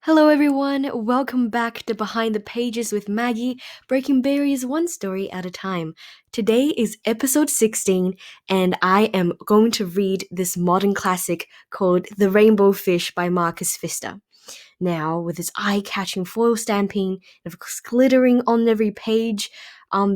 Hello, everyone. Welcome back to Behind the Pages with Maggie, breaking barriers one story at a time. Today is episode 16, and I am going to read this modern classic called The Rainbow Fish by Marcus Pfister. Now, with its eye-catching foil stamping and glittering on every page,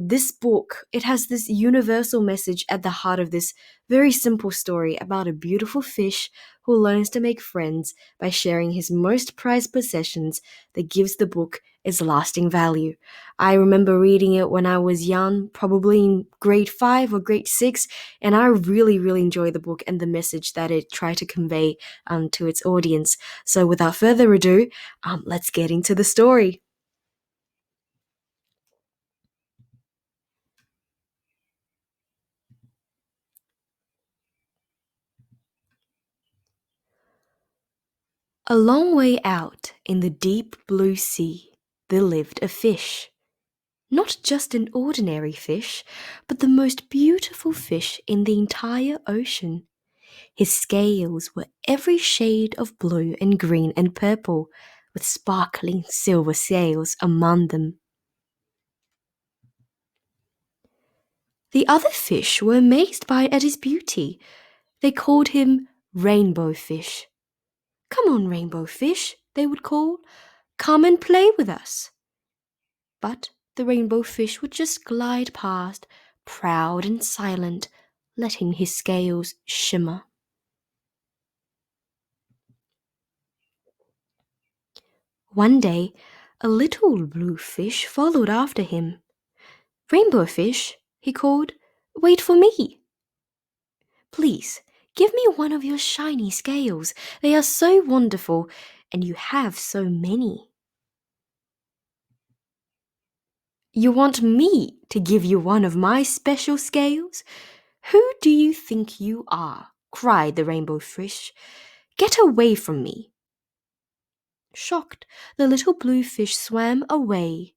this book, it has this universal message at the heart of this very simple story about a beautiful fish who learns to make friends by sharing his most prized possessions that gives the book its lasting value. I remember reading it when I was young, probably in grade 5 or grade 6, and I really, really enjoyed the book and the message that it tried to convey to its audience. So without further ado, let's get into the story. A long way out in the deep blue sea, there lived a fish. Not just an ordinary fish, but the most beautiful fish in the entire ocean. His scales were every shade of blue and green and purple, with sparkling silver scales among them. The other fish were amazed at his beauty. They called him Rainbow Fish. "Come on, Rainbow Fish," they would call. "Come and play with us." But the Rainbow Fish would just glide past, proud and silent, letting his scales shimmer. One day, a little blue fish followed after him. "Rainbow Fish," he called, "wait for me. Please, give me one of your shiny scales. They are so wonderful, and you have so many." "You want me to give you one of my special scales? Who do you think you are?" cried the Rainbow Fish. "Get away from me." Shocked, the little blue fish swam away.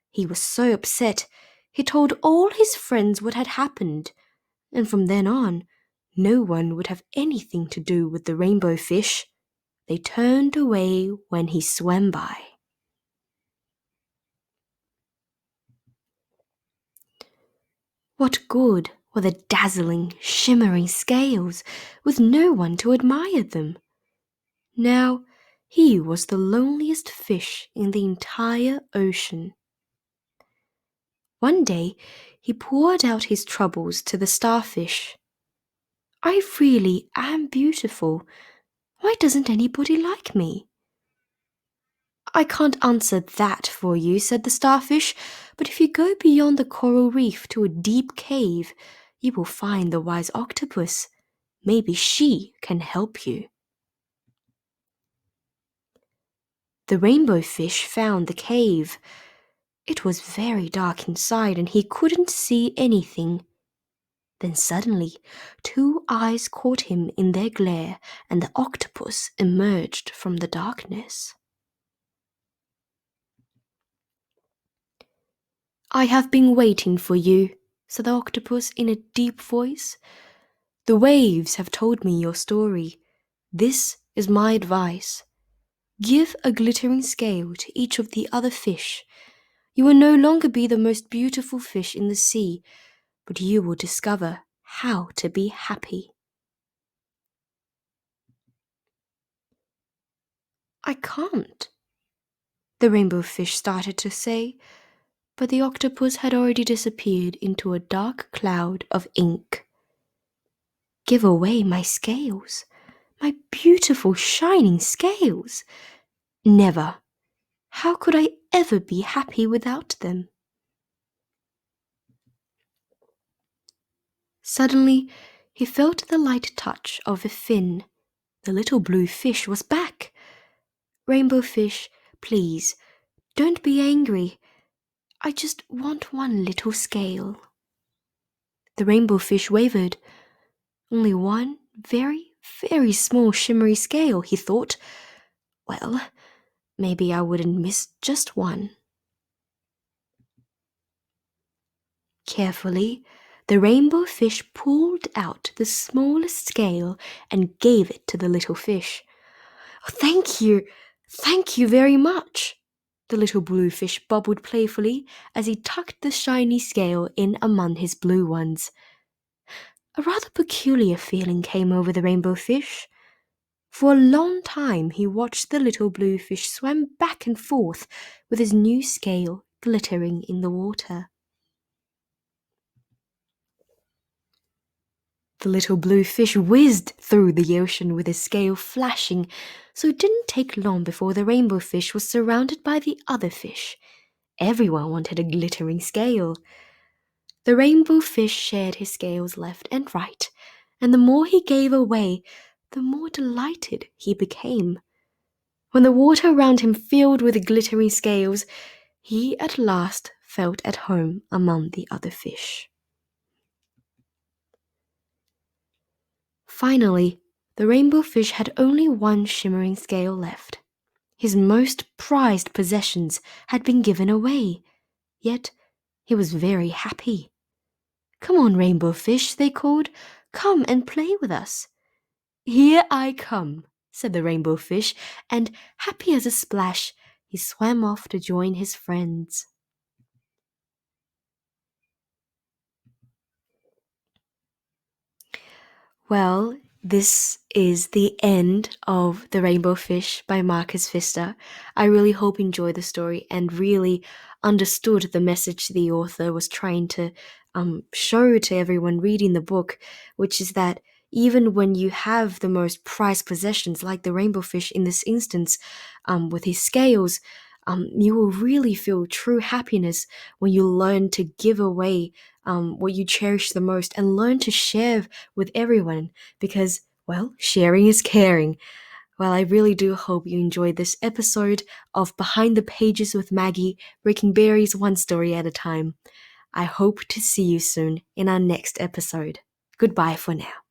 He was so upset, he told all his friends what had happened, and from then on, no one would have anything to do with the Rainbow Fish. They turned away when he swam by. What good were the dazzling, shimmering scales with no one to admire them? Now he was the loneliest fish in the entire ocean. One day he poured out his troubles to the starfish. "I really am beautiful. Why doesn't anybody like me?" "I can't answer that for you," said the starfish, "but if you go beyond the coral reef to a deep cave, you will find the wise octopus. Maybe she can help you." The Rainbow Fish found the cave. It was very dark inside and he couldn't see anything. Then suddenly, two eyes caught him in their glare and the octopus emerged from the darkness. "I have been waiting for you," said the octopus in a deep voice. "The waves have told me your story. This is my advice. Give a glittering scale to each of the other fish. You will no longer be the most beautiful fish in the sea, but you will discover how to be happy." "I can't," the Rainbow Fish started to say, but the octopus had already disappeared into a dark cloud of ink. "Give away my scales, my beautiful shining scales? Never. How could I ever be happy without them?" Suddenly, he felt the light touch of a fin. The little blue fish was back. "Rainbow Fish, please, don't be angry. I just want one little scale." The Rainbow Fish wavered. Only one very, very small shimmery scale, he thought. Well, maybe I wouldn't miss just one. Carefully, the Rainbow Fish pulled out the smallest scale and gave it to the little fish. "Oh, thank you," Thank you very much. The little blue fish bubbled playfully as he tucked the shiny scale in among his blue ones. A rather peculiar feeling came over the rainbow fish. For a long time he watched the little blue fish swim back and forth with his new scale glittering in the water. The little blue fish whizzed through the ocean with his scale flashing, so it didn't take long before the rainbow fish was surrounded by the other fish. Everyone wanted a glittering scale. The rainbow fish shared his scales left and right, and the more he gave away, the more delighted he became. When the water around him filled with glittering scales, he at last felt at home among the other fish. Finally, the rainbow fish had only one shimmering scale left. His most prized possessions had been given away, yet he was very happy. "Come on, rainbow fish," they called. "Come and play with us." "Here I come," said the rainbow fish, and happy as a splash, he swam off to join his friends. Well, this is the end of The Rainbow Fish by Marcus Pfister. I really hope you enjoyed the story and really understood the message the author was trying to show to everyone reading the book, which is that even when you have the most prized possessions, like the rainbow fish in this instance, with his scales, you will really feel true happiness when you learn to give away what you cherish the most and learn to share with everyone because, well, sharing is caring. Well, I really do hope you enjoyed this episode of Behind the Pages with Maggie, breaking berries one story at a time. I hope to see you soon in our next episode. Goodbye for now.